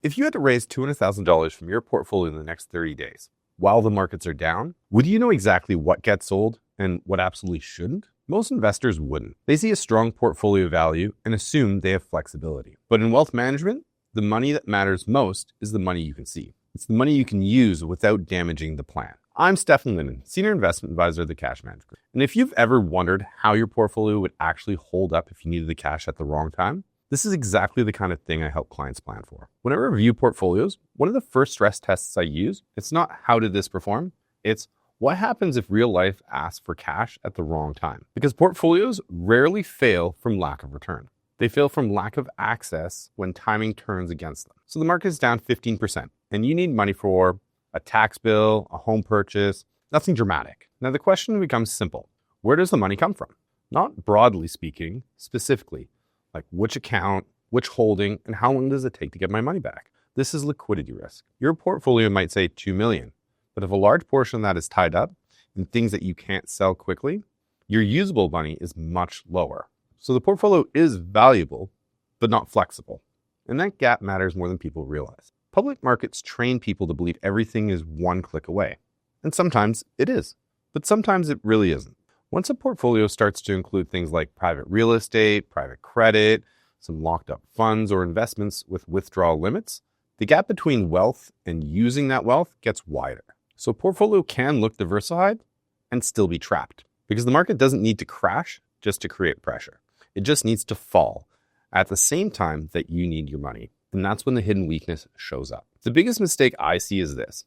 If you had to raise $200,000 from your portfolio in the next 30 days, while the markets are down, would you know exactly what gets sold and what absolutely shouldn't? Most investors wouldn't. They see a strong portfolio value and assume they have flexibility. But in wealth management, the money that matters most is the money you can see. It's the money you can use without damaging the plan. I'm Stefan, Linden, Senior Investment Advisor of the Cash Management Group. And if you've ever wondered how your portfolio would actually hold up if you needed the cash at the wrong time, this is exactly the kind of thing I help clients plan for. When I review portfolios, one of the first stress tests I use, it's not how did this perform, it's what happens if real life asks for cash at the wrong time? Because portfolios rarely fail from lack of return. They fail from lack of access when timing turns against them. So the market is down 15%, and you need money for a tax bill, a home purchase, nothing dramatic. Now the question becomes simple. Where does the money come from? Not broadly speaking, specifically, like which account, which holding, and how long does it take to get my money back? This is liquidity risk. Your portfolio might say $2 million, but if a large portion of that is tied up in things that you can't sell quickly, your usable money is much lower. So the portfolio is valuable, but not flexible. And that gap matters more than people realize. Public markets train people to believe everything is one click away. And sometimes it is, but sometimes it really isn't. Once a portfolio starts to include things like private real estate, private credit, some locked up funds or investments with withdrawal limits, the gap between wealth and using that wealth gets wider. So a portfolio can look diversified and still be trapped because the market doesn't need to crash just to create pressure. It just needs to fall at the same time that you need your money. And that's when the hidden weakness shows up. The biggest mistake I see is this.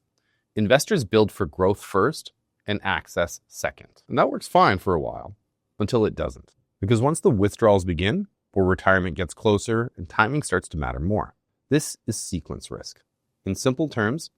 Investors build for growth first and access second. And that works fine for a while until it doesn't. Because once the withdrawals begin or retirement gets closer and timing starts to matter more, this is sequence risk. In simple terms,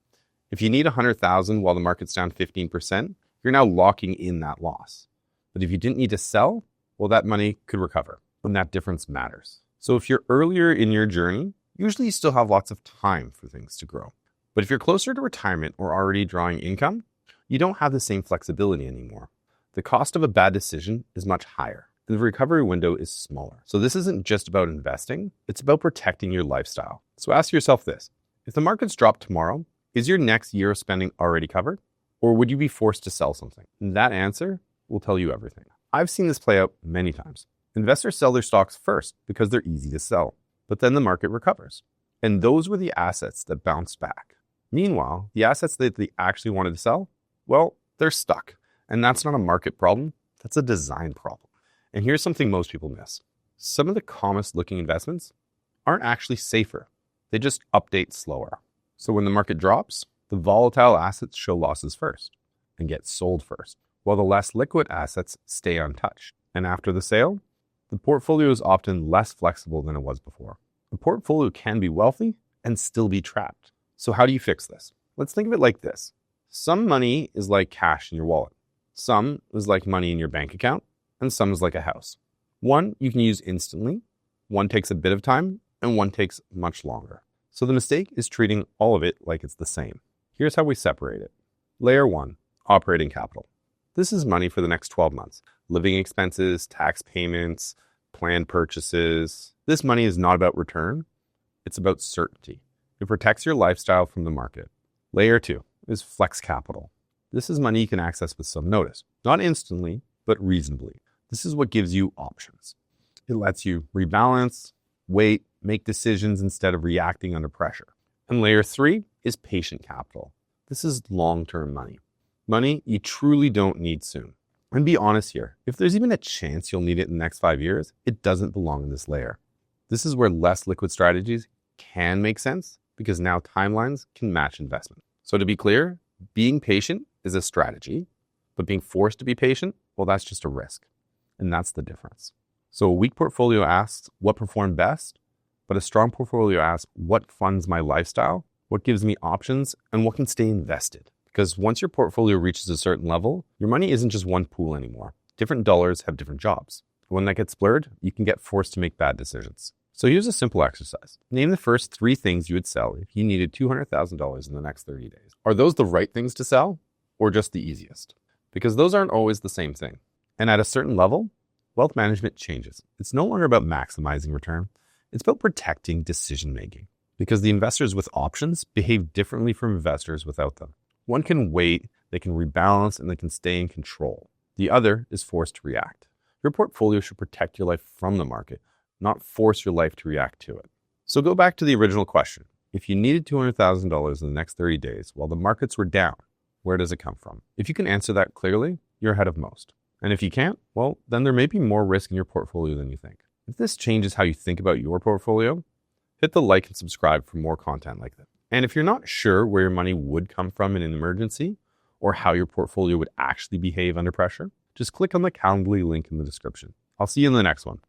if you need $100,000 while the market's down 15%, you're now locking in that loss. But if you didn't need to sell, well, that money could recover, and that difference matters. So if you're earlier in your journey, usually you still have lots of time for things to grow. But if you're closer to retirement or already drawing income, you don't have the same flexibility anymore. The cost of a bad decision is much higher. The recovery window is smaller. So this isn't just about investing, it's about protecting your lifestyle. So ask yourself this, if the markets drop tomorrow, is your next year of spending already covered? Or would you be forced to sell something? And that answer will tell you everything. I've seen this play out many times. Investors sell their stocks first because they're easy to sell, but then the market recovers. And those were the assets that bounced back. Meanwhile, the assets that they actually wanted to sell, well, they're stuck. And that's not a market problem, that's a design problem. And here's something most people miss. Some of the calmest looking investments aren't actually safer. They just update slower. So when the market drops, the volatile assets show losses first and get sold first, while the less liquid assets stay untouched. And after the sale, the portfolio is often less flexible than it was before. A portfolio can be wealthy and still be trapped. So how do you fix this? Let's think of it like this. Some money is like cash in your wallet. Some is like money in your bank account, and some is like a house. One you can use instantly, one takes a bit of time, and one takes much longer. So the mistake is treating all of it like it's the same. Here's how we separate it. Layer 1, operating capital. This is money for the next 12 months. Living expenses, tax payments, planned purchases. This money is not about return, it's about certainty. It protects your lifestyle from the market. Layer 2 is flex capital. This is money you can access with some notice. Not instantly, but reasonably. This is what gives you options. It lets you rebalance, wait, make decisions instead of reacting under pressure. And layer 3 is patient capital. This is long-term money. Money you truly don't need soon. And be honest here, if there's even a chance you'll need it in the next 5 years, it doesn't belong in this layer. This is where less liquid strategies can make sense because now timelines can match investment. So to be clear, being patient is a strategy, but being forced to be patient, well, that's just a risk. And that's the difference. So a weak portfolio asks what performed best, but a strong portfolio asks what funds my lifestyle, what gives me options, and what can stay invested. Because once your portfolio reaches a certain level, your money isn't just one pool anymore. Different dollars have different jobs. When that gets blurred, you can get forced to make bad decisions. So here's a simple exercise. Name the first 3 things you would sell if you needed $200,000 in the next 30 days. Are those the right things to sell or just the easiest? Because those aren't always the same thing. And at a certain level, wealth management changes. It's no longer about maximizing return. It's about protecting decision-making. because the investors with options behave differently from investors without them. One can wait, they can rebalance, and they can stay in control. The other is forced to react. Your portfolio should protect your life from the market, not force your life to react to it. So go back to the original question. If you needed $200,000 in the next 30 days while the markets were down, where does it come from? If you can answer that clearly, you're ahead of most. And if you can't, well, then there may be more risk in your portfolio than you think. If this changes how you think about your portfolio, hit the like and subscribe for more content like this. And if you're not sure where your money would come from in an emergency or how your portfolio would actually behave under pressure, just click on the Calendly link in the description. I'll see you in the next one.